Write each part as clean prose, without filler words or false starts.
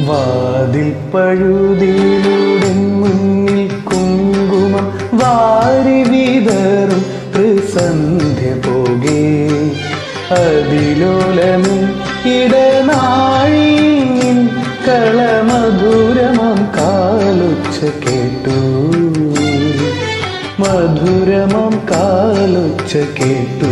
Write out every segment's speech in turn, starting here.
വാതിൽ പഴുതിയിലൂടെ മുന്നിൽ കുങ്കുമം വാരി വിതറും ത്രിസന്ധ്യ പോകെ അതിലോലമിൻ ഇടനാഴിയിൽ കളമധുരമാം കാലൊച്ച കേട്ടു മധുരമാം കാലൊച്ച കേട്ടു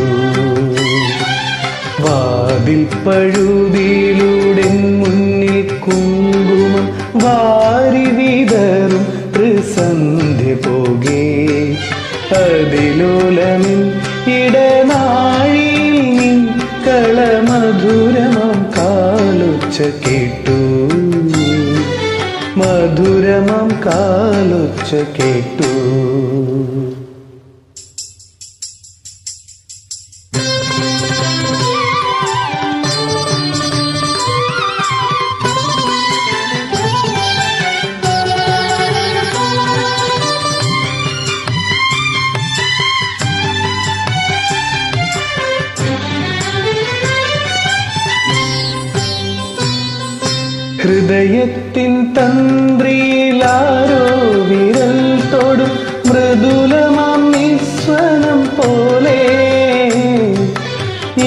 വാതിൽ പഴുതിയിലൂടെ മുന്നിൽ കുങ്കുമം വാരി വിതറും ത്രിസന്ധ്യ പോകെ അതിലോലമിൻ ഇടനാഴിയിൽ കളമധുരമാം കാലൊച്ച കേട്ടു മധുരമാം കാലൊച്ച കേട്ടു. ഹൃദയത്തിൻ തന്ത്രിയിലാരോ വിരൽ തൊടും മൃദുലമാം നിസ്വനം പോലെ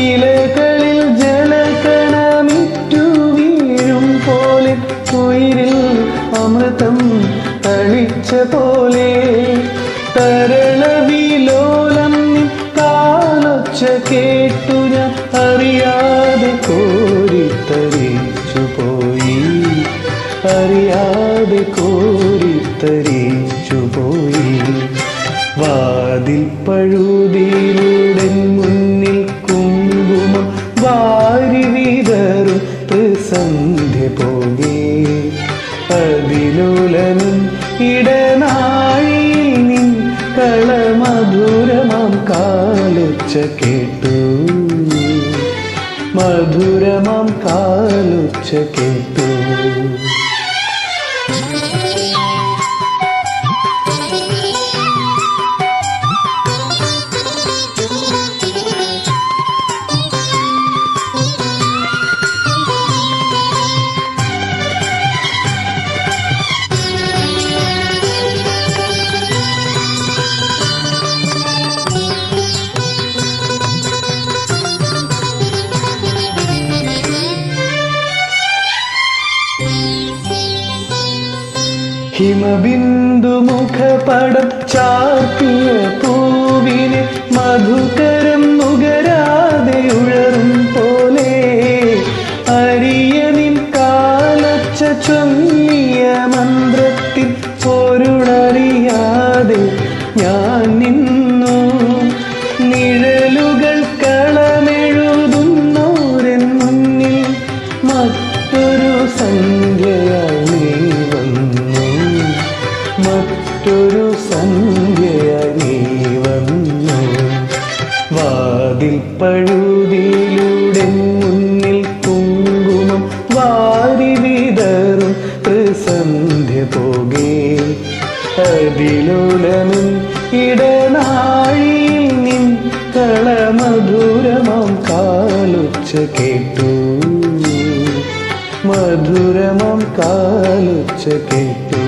ഇലകളിൽ ജലകണമിറ്റു വീഴും പോലെ ഉയിരിൽ അമൃതം തളിച്ച പോലെ തരളവിലോലം കാലൊച്ച കേട്ടു ഞാൻ അറിയാതെ കോരിത്തരിച്ചു പോയി അറിയാതെ കോരിത്തരിച്ചു പോയി. വാതിൽ പഴുതിയിലൂടെ മുന്നിൽ കുങ്കുമം വാരി വിതറും ത്രിസന്ധ്യ പോകെ അതിലോലമിൻ ഇടനാഴിയിൽ കളമധുരമാം കാലൊച്ച കേട്ടു മധുരമാം കാലൊച്ച കേട്ടു. ഹിമബിന്ദു മുഖപടം ചാർത്തിയ പൂവിനെ മധുകരം നുകരാതെ ഉഴറും പോലെ അരിയനിൻ കാലൊച്ച ചൊല്ലിയ മന്ത്രത്തിൽ പൊരുളറിയാതെ ഞാൻ നിന്നു. നിഴലുകൾ കളമെഴുതുന്നോരൻ മുന്നിൽ മറ്റൊരു സന്ധ്യയായി മറ്റൊരു സന്ധ്യയായി വന്നു. വാതിൽ പഴുതിയിലൂടെ മുന്നിൽ കുങ്കുമം വാരി വിതറും ത്രിസന്ധ്യ പോകെ അതിലോലമിൻ ഇടനാഴിയിൽ കളമധുരമാം കാലൊച്ച കേട്ടു മധുരമാം കാലൊച്ച കേട്ടു.